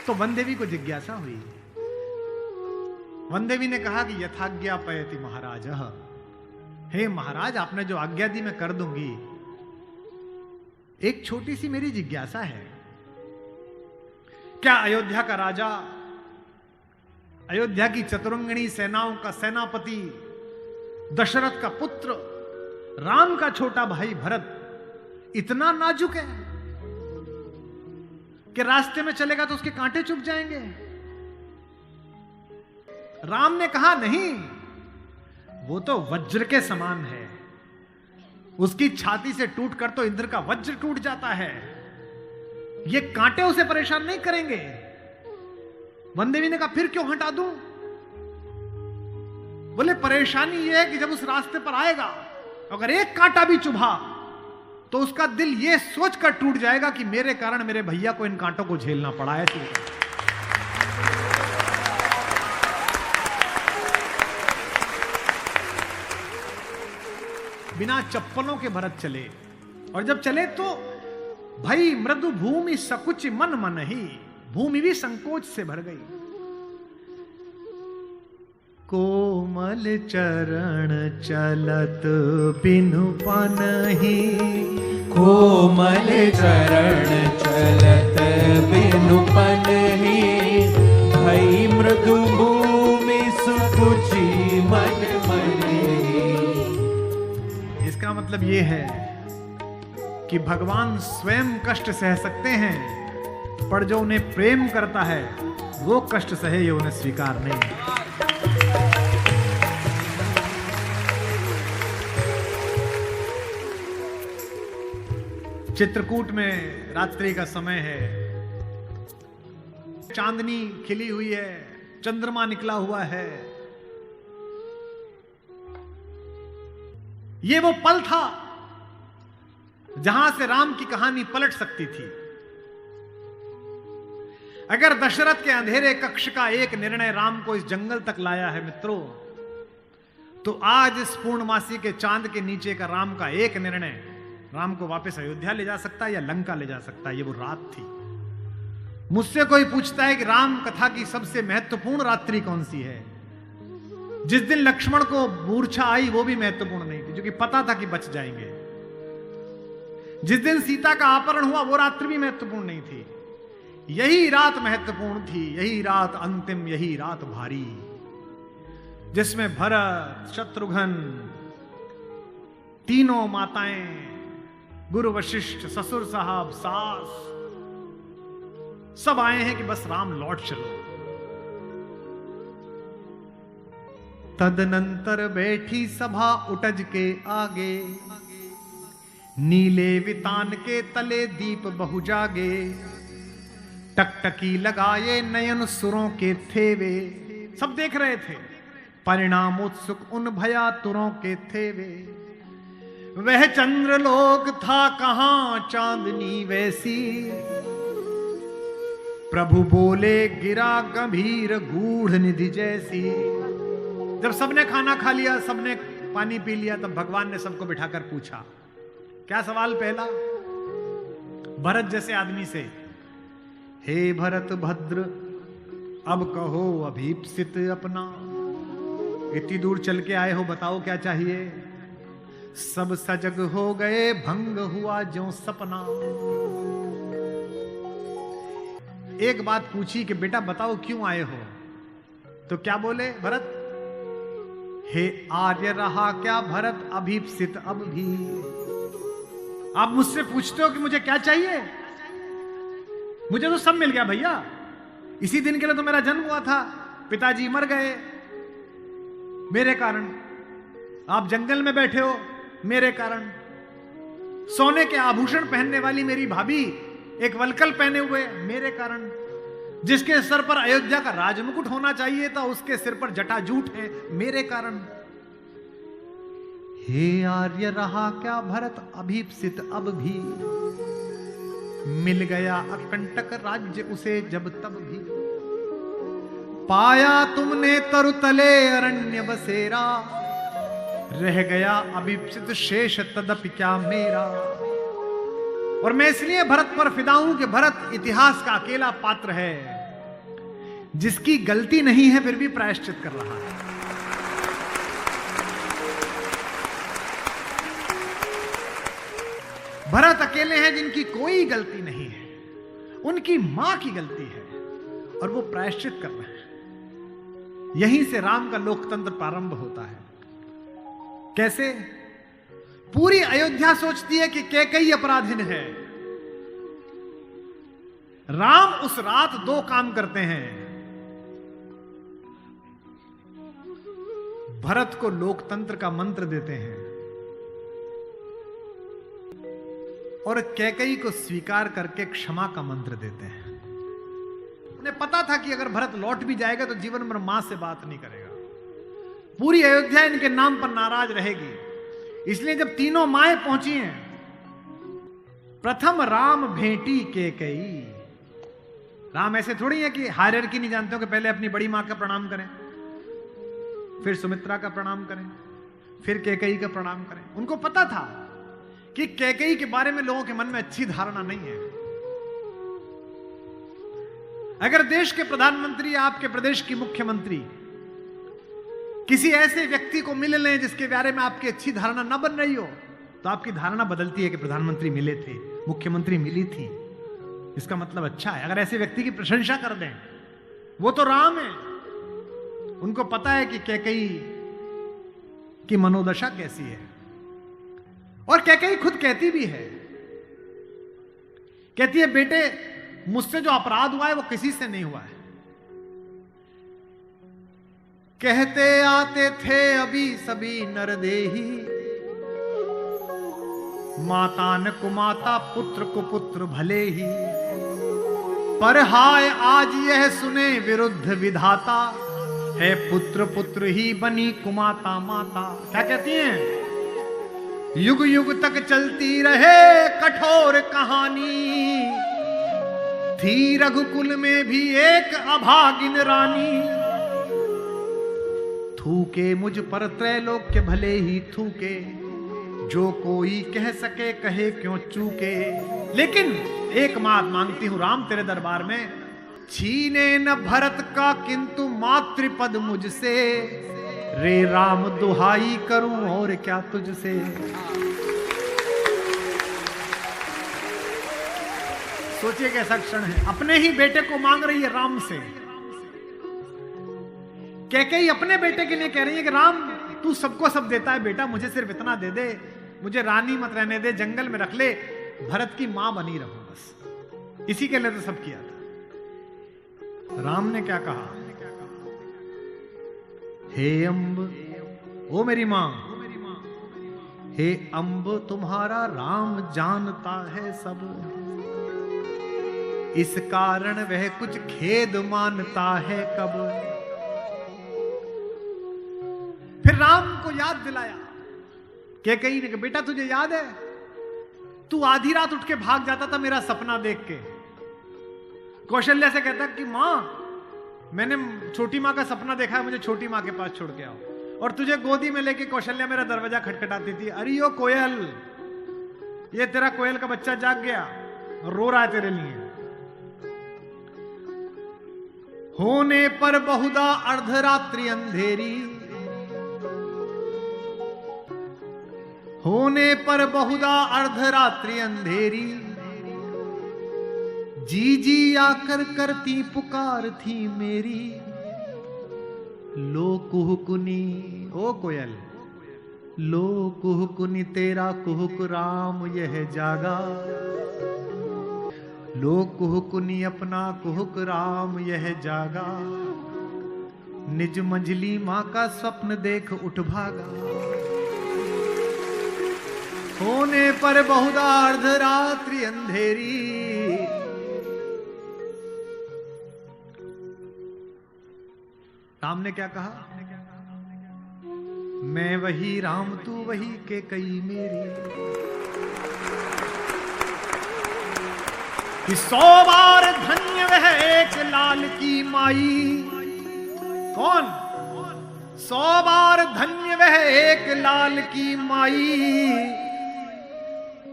तो वनदेवी को जिज्ञासा हुई। वनदेवी ने कहा कि यथाज्ञा पयति महाराज, हे महाराज आपने जो आज्ञा दी मैं कर दूंगी। एक छोटी सी मेरी जिज्ञासा है, क्या अयोध्या का राजा, अयोध्या की चतुरंगिणी सेनाओं का सेनापति, दशरथ का पुत्र, राम का छोटा भाई भरत इतना नाजुक है कि रास्ते में चलेगा तो उसके कांटे चुभ जाएंगे? राम ने कहा नहीं, वो तो वज्र के समान है, उसकी छाती से टूटकर तो इंद्र का वज्र टूट जाता है, ये कांटे उसे परेशान नहीं करेंगे। वनदेवी ने कहा फिर क्यों हटा दूं? बोले परेशानी यह है कि जब उस रास्ते पर आएगा अगर एक कांटा भी चुभा तो उसका दिल यह सोचकर टूट जाएगा कि मेरे कारण मेरे भैया को इन कांटों को झेलना पड़ा है। बिना चप्पलों के भरत चले, और जब चले तो भाई मृदु भूमि सकुच मन मन ही, भूमि भी संकोच से भर गई। कोमल चरण चलत बिनु पनहि, कोमल चरण चलत बिनु पनहि, भई मृदु भूमि सुकुचि मन मनहि। इसका मतलब ये है कि भगवान स्वयं कष्ट सह सकते हैं, पर जो उन्हें प्रेम करता है वो कष्ट सहे ये उन्हें स्वीकार नहीं। चित्रकूट में रात्रि का समय है, चांदनी खिली हुई है, चंद्रमा निकला हुआ है। ये वो पल था जहां से राम की कहानी पलट सकती थी। अगर दशरथ के अंधेरे कक्ष का एक निर्णय राम को इस जंगल तक लाया है मित्रों, तो आज इस पूर्णमासी के चांद के नीचे का राम का एक निर्णय राम को वापस अयोध्या ले जा सकता है या लंका ले जा सकता है। ये वो रात थी। मुझसे कोई पूछता है कि राम कथा की सबसे महत्वपूर्ण रात्रि कौन सी है, जिस दिन लक्ष्मण को मूर्छा आई वो भी महत्वपूर्ण नहीं थी, क्योंकि पता था कि बच जाएंगे। जिस दिन सीता का अपहरण हुआ वो रात्रि भी महत्वपूर्ण नहीं थी। यही रात महत्वपूर्ण थी, यही रात अंतिम, यही रात भारी, जिसमें भरत, शत्रुघ्न, तीनों माताएं, गुरु वशिष्ठ, ससुर साहब, सास, सब आए हैं कि बस राम लौट चलो। तदनंतर बैठी सभा उटज के आगे, नीले वितान के तले दीप बहु जागे, टकटकी लगाए नयन सुरों के थे वे। सब देख रहे थे, परिणाम उत्सुक उन भयातुरों के थे वे। वह चंद्रलोक था कहां चांदनी वैसी, प्रभु बोले गिरा गंभीर गूढ़ निधि जैसी। जब सबने खाना खा लिया, सबने पानी पी लिया, तब भगवान ने सबको बिठाकर पूछा। क्या सवाल पहला? भरत जैसे आदमी से, हे भरत भद्र, अब कहो अभीप्सित अपना। इतनी दूर चल के आए हो, बताओ क्या चाहिए? सब सजग हो गए, भंग हुआ ज्यों सपना। एक बात पूछी कि बेटा बताओ क्यों आए हो? तो क्या बोले भरत? हे आर्य रहा क्या भरत अभीप्सित अब भी। आप मुझसे पूछते हो कि मुझे क्या चाहिए? मुझे तो सब मिल गया भैया। इसी दिन के लिए तो मेरा जन्म हुआ था, पिताजी मर गए मेरे कारण, आप जंगल में बैठे हो मेरे कारण, सोने के आभूषण पहनने वाली मेरी भाभी एक वलकल पहने हुए मेरे कारण, जिसके सर पर अयोध्या का राजमुकुट होना चाहिए था उसके सिर पर जटाजूट है मेरे कारण। हे आर्य रहा क्या भरत अभीप्सित अब भी, मिल गया अकंटक राज्य उसे जब तब भी। पाया तुमने तरुतले अरण्य बसेरा, रह गया अभीप्सित शेष तदपि क्या मेरा। और मैं इसलिए भरत पर फिदा हूं कि भरत इतिहास का अकेला पात्र है जिसकी गलती नहीं है फिर भी प्रायश्चित कर रहा है। भरत अकेले हैं जिनकी कोई गलती नहीं है, उनकी मां की गलती है और वो प्रायश्चित कर रहे हैं। यहीं से राम का लोकतंत्र प्रारंभ होता है। कैसे? पूरी अयोध्या सोचती है कि कैकेयी अपराधीन है। राम उस रात 2 काम करते हैं। भरत को लोकतंत्र का मंत्र देते हैं और कैकेयी को स्वीकार करके क्षमा का मंत्र देते हैं। उन्हें पता था कि अगर भरत लौट भी जाएगा तो जीवन भर मां से बात नहीं करेगा, पूरी अयोध्या इनके नाम पर नाराज रहेगी। इसलिए जब तीनों माएं पहुंची हैं, प्रथम राम भेंटी कैकेयी। राम ऐसे थोड़ी है कि हायरार्की नहीं जानते हो कि पहले अपनी बड़ी मां का प्रणाम करें, फिर सुमित्रा का प्रणाम करें, फिर कैकेयी का प्रणाम करें। उनको पता था कि कैकेयी के बारे में लोगों के मन में अच्छी धारणा नहीं है। अगर देश के प्रधानमंत्री या आपके प्रदेश की मुख्यमंत्री किसी ऐसे व्यक्ति को मिल लें जिसके बारे में आपकी अच्छी धारणा न बन रही हो, तो आपकी धारणा बदलती है कि प्रधानमंत्री मिले थे, मुख्यमंत्री मिली थी, इसका मतलब अच्छा है। अगर ऐसे व्यक्ति की प्रशंसा कर दें, वो तो राम है, उनको पता है कि कैकेयी की मनोदशा कैसी है। और कैकेयी खुद कहती भी है, कहती है बेटे मुझसे जो अपराध हुआ है वो किसी से नहीं हुआ है। कहते आते थे अभी सभी नरदेही, माता न कुमाता पुत्र को पुत्र भले ही, पर हाय आज यह सुने विरुद्ध विधाता, है पुत्र पुत्र ही बनी कुमाता माता। क्या कहती हैं? युग युग तक चलती रहे कठोर कहानी, थी रघुकुल में भी एक अभागिन रानी, थूके मुझ पर त्रैलोक्य भले ही थूके, जो कोई कह सके कहे क्यों चूके। लेकिन एक बात मांगती हूं राम तेरे दरबार में, छीने न भरत का किंतु मातृपद मुझसे, रे राम दुहाई करूं और क्या तुझसे। सोचिए कैसा क्षण है, अपने ही बेटे को मांग रही है राम से। कैकेयी अपने बेटे के लिए कह रही है कि राम तू सबको सब देता है बेटा, मुझे सिर्फ इतना दे दे, मुझे रानी मत रहने दे, जंगल में रख ले, भरत की मां बनी रहूं बस। इसी के लिए तो सब किया था। राम ने क्या कहा? हे अम्ब, ओ मेरी मां, हे अम्ब तुम्हारा राम जानता है सब, इस कारण वह कुछ खेद मानता है कब। फिर राम को याद दिलाया कैकेयी ने कि बेटा तुझे याद है, तू आधी रात उठ के भाग जाता था मेरा सपना देख के। कौशल्या से कहता कि मां मैंने छोटी मां का सपना देखा है, मुझे छोटी मां के पास छोड़ के आओ। और तुझे गोदी में लेके कौशल्या मेरा दरवाजा खटखटाती थी, अरे ओ कोयल, ये तेरा कोयल का बच्चा जाग गया और रो रहा है तेरे लिए। होने पर बहुधा अर्धरात्रि अंधेरी, होने पर बहुधा अर्धरात्रि अंधेरी, जी जी आकर करती पुकार थी मेरी, लो कुहुकुनी, ओ कोयल, लो कुहुकुनी तेरा कुहुक राम यह जागा, लो कुहुकुनी अपना कुहुक राम यह जागा, निज मंझली मां का स्वप्न देख उठ भागा। होने पर बहुधा अर्धरात्रि अंधेरी, राम ने क्या कहा? मैं वही राम तू वही कैकेयी मेरी, कि 100 बार धन्य वह एक लाल की माई। कौन? 100 बार धन्य वह एक लाल की माई,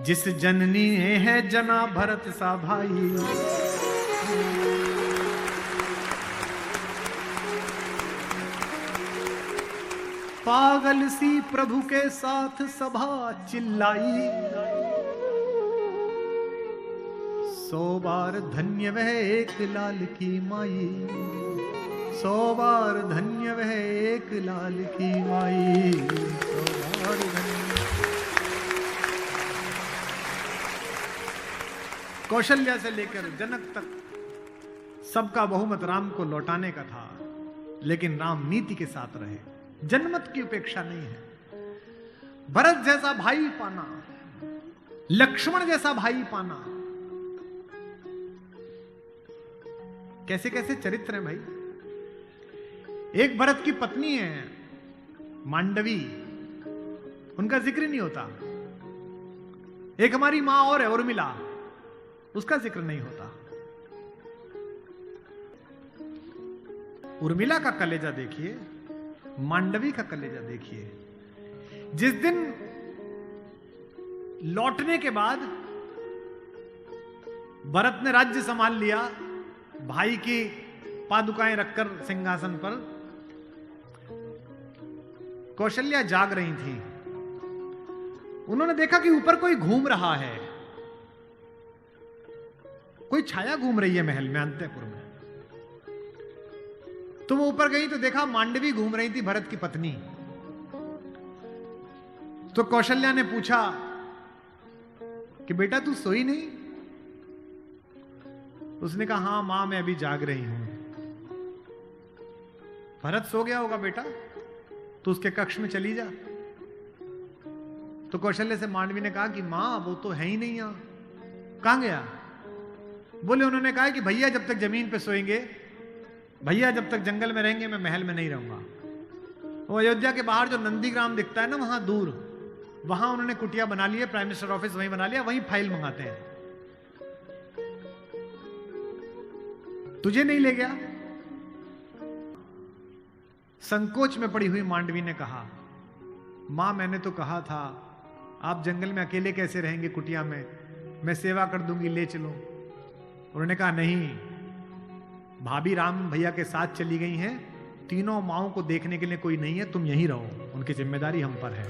जिस जननी ने है जना भरत सा भाई। पागल सी प्रभु के साथ सभा चिल्लाई, 100 बार धन्य वह एक लाल की माई, 100 बार धन्य वह एक लाल की माई, 100 बार धन्य। कौशल्या से लेकर जनक तक सबका बहुमत राम को लौटाने का था, लेकिन राम नीति के साथ रहे, जनमत की उपेक्षा नहीं है। भरत जैसा भाई पाना, लक्ष्मण जैसा भाई पाना, कैसे कैसे चरित्र हैं भाई। एक भरत की पत्नी है मांडवी, उनका जिक्र नहीं होता। एक हमारी मां और है उर्मिला, उसका जिक्र नहीं होता। उर्मिला का कलेजा देखिए, मांडवी का कलेजा देखिए। जिस दिन लौटने के बाद भरत ने राज्य संभाल लिया, भाई की पादुकाएं रखकर सिंहासन पर, कौशल्या जाग रही थी। उन्होंने देखा कि ऊपर कोई घूम रहा है, कोई छाया घूम रही है महल में, अंतःपुर में। तो वो ऊपर गई तो देखा मांडवी घूम रही थी, भरत की पत्नी। तो कौशल्या ने पूछा कि बेटा तू सोई नहीं? उसने कहा हां मां मैं अभी जाग रही हूं। भरत सो गया होगा बेटा, तो उसके कक्ष में चली जा। तो कौशल्या से मांडवी ने कहा कि मां वो तो है ही नहीं यहां, कहां गया? बोले उन्होंने कहा कि भैया जब तक जमीन पे सोएंगे, भैया जब तक जंगल में रहेंगे, मैं महल में नहीं रहूंगा। वो अयोध्या के बाहर जो नंदीग्राम दिखता है ना, वहां दूर, वहां उन्होंने कुटिया बना ली है, प्राइम मिनिस्टर ऑफिस वहीं बना लिया, वहीं फाइल मंगाते हैं। तुझे नहीं ले गया? संकोच में पड़ी हुई मांडवी ने कहा मां मैंने तो कहा था आप जंगल में अकेले कैसे रहेंगे कुटिया में, मैं सेवा कर दूंगी, ले चलो। उन्होंने कहा नहीं, भाभी राम भैया के साथ चली गई हैं, तीनों माओं को देखने के लिए कोई नहीं है, तुम यहीं रहो, उनकी जिम्मेदारी हम पर है।